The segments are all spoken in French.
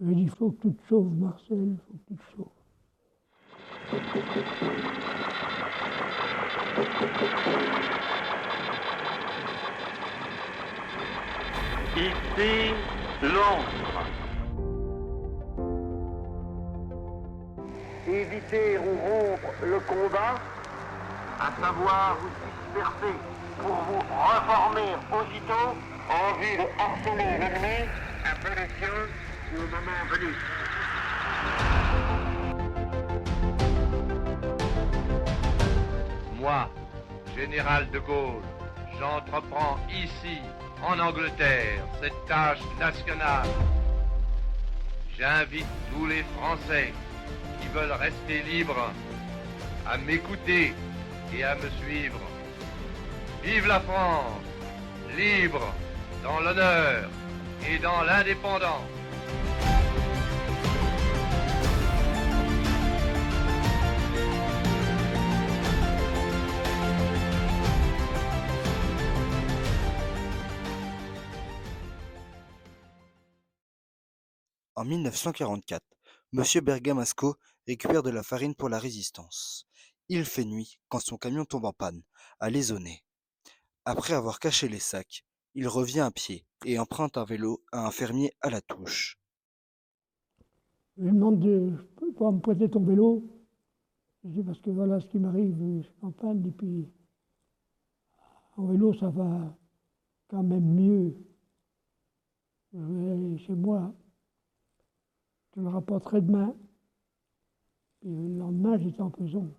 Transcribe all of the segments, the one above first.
Je lui ai dit, il faut que tu te sauves, Marcel, il faut que tu te sauves. Ici, Londres. Éviter ou rompre le combat, à savoir vous disperser pour vous reformer aussitôt en vue de harceler l'ennemi à peu de science au moment venu. Moi, général de Gaulle, j'entreprends ici, en Angleterre, cette tâche nationale. J'invite tous les Français qui veulent rester libres à m'écouter et à me suivre. Vive la France, libre dans l'honneur et dans l'indépendance. En 1944, Monsieur Bergamasco récupère de la farine pour la Résistance. Il fait nuit quand son camion tombe en panne, à Laisonnay. Après avoir caché les sacs, il revient à pied et emprunte un vélo à un fermier à la touche. Je lui demande de pouvoir me prêter ton vélo. Je dis parce que voilà ce qui m'arrive, je suis en panne, et puis en vélo ça va quand même mieux. Je vais aller chez moi, je le rapporterai demain. Et le lendemain, j'étais en prison.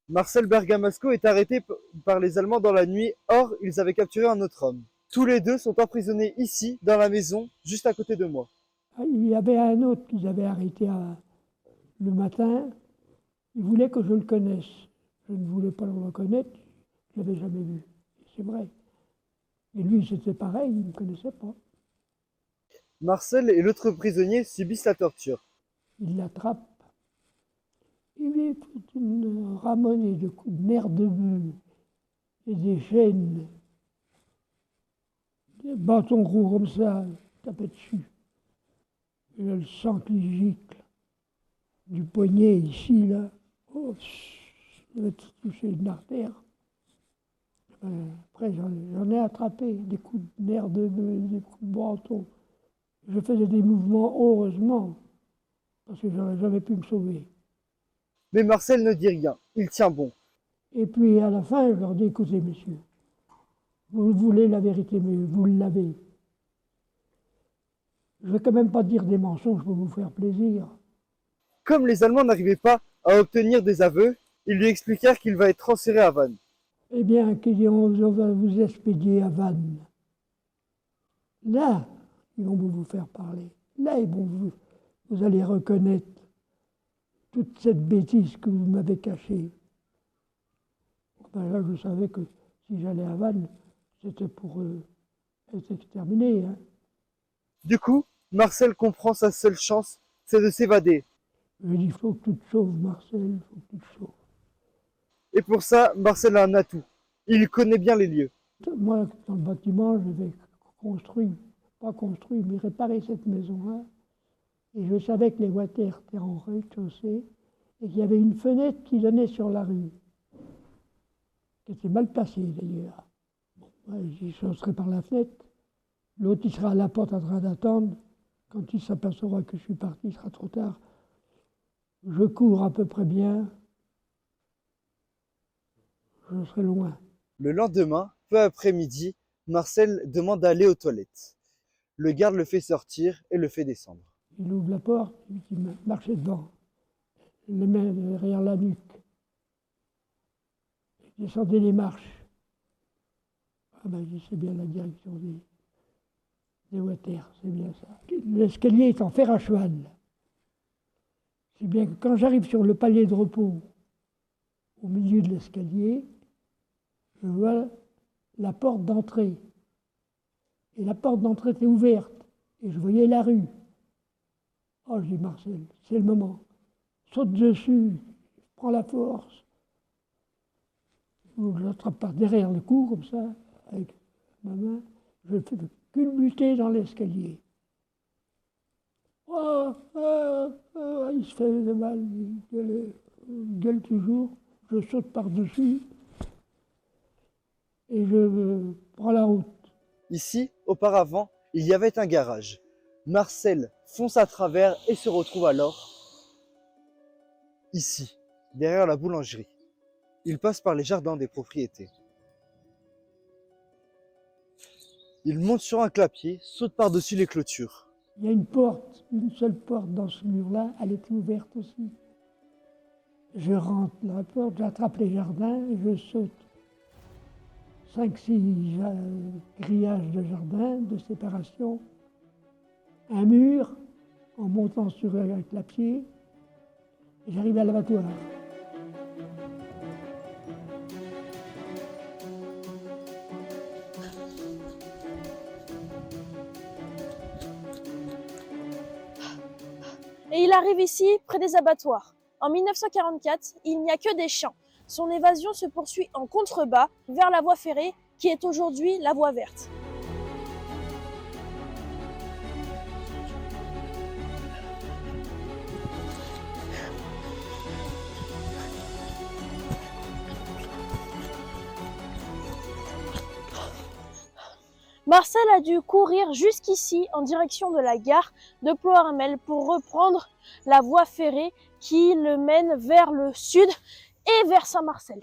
Marcel Bergamasco est arrêté par les Allemands dans la nuit, or ils avaient capturé un autre homme. Tous les deux sont emprisonnés ici, dans la maison, juste à côté de moi. Ah, il y avait un autre qu'ils avaient arrêté le matin. Il voulait que je le connaisse. Je ne voulais pas le reconnaître, je ne l'avais jamais vu. C'est vrai. Et lui, c'était pareil, il ne me connaissait pas. Marcel et l'autre prisonnier subissent la torture. Il l'attrape. Il lui fout une ramonée de coups de nerfs de bœuf et des chaînes, des bâtons gros comme ça, tapait dessus. Et là, le sang qui gicle du poignet ici, là. Oh, il avait touché une artère. Après, j'en ai attrapé des coups de nerfs de bœuf, des coups de bâton. Je faisais des mouvements, heureusement, parce que j'aurais jamais pu me sauver. Mais Marcel ne dit rien, il tient bon. Et puis à la fin, je leur dis, écoutez, messieurs, vous voulez la vérité, mais vous l'avez. Je ne vais quand même pas dire des mensonges pour vous faire plaisir. Comme les Allemands n'arrivaient pas à obtenir des aveux, ils lui expliquèrent qu'il va être transféré à Vannes. Eh bien, on va vous expédier à Vannes. Là, ils vont vous faire parler. Là, vous allez reconnaître toute cette bêtise que vous m'avez cachée. Ben là, je savais que si j'allais à Vannes, c'était pour être exterminé. Hein. Du coup, Marcel comprend sa seule chance, c'est de s'évader. Je lui ai dit, il faut que tu te sauves, Marcel, il faut que tu te sauves. Et pour ça, Marcel a un atout. Il connaît bien les lieux. Moi, dans le bâtiment, j'avais pas construit, mais réparé cette maison-là. Et je savais que les water étaient en rez-de-chaussée et qu'il y avait une fenêtre qui donnait sur la rue, qui était mal placée d'ailleurs. Bon, j'y sauterai par la fenêtre. L'autre, il sera à la porte en train d'attendre. Quand il s'apercevra que je suis parti, il sera trop tard. Je cours à peu près bien. Je serai loin. Le lendemain, peu après midi, Marcel demande à aller aux toilettes. Le garde le fait sortir et le fait descendre. Il ouvre la porte, il me marchait devant, les mains derrière la nuque. Il descendait les marches. Ah ben, c'est bien la direction des water, c'est bien ça. L'escalier est en fer à cheval. C'est bien que quand j'arrive sur le palier de repos, au milieu de l'escalier, je vois la porte d'entrée. Et la porte d'entrée était ouverte. Et je voyais la rue. Oh, je dis, Marcel, c'est le moment. Saute dessus, prends la force. Je l'attrape par derrière le cou, comme ça, avec ma main. Je le fais culbuter dans l'escalier. Oh, il se fait de mal, il gueule toujours. Je saute par-dessus et je prends la route. Ici, auparavant, il y avait un garage. Marcel fonce à travers et se retrouve alors ici, derrière la boulangerie. Il passe par les jardins des propriétés. Il monte sur un clapier, saute par-dessus les clôtures. Il y a une porte, une seule porte dans ce mur-là, elle était ouverte aussi. Je rentre dans la porte, j'attrape les jardins et je saute. 5-6 grillages de jardin, de séparation, un mur en montant sur un clapier, et j'arrive à l'abattoir. Et il arrive ici, près des abattoirs. En 1944, il n'y a que des champs. Son évasion se poursuit en contrebas vers la voie ferrée, qui est aujourd'hui la voie verte. Marcel a dû courir jusqu'ici en direction de la gare de Ploërmel pour reprendre la voie ferrée qui le mène vers le sud et vers Saint-Marcel.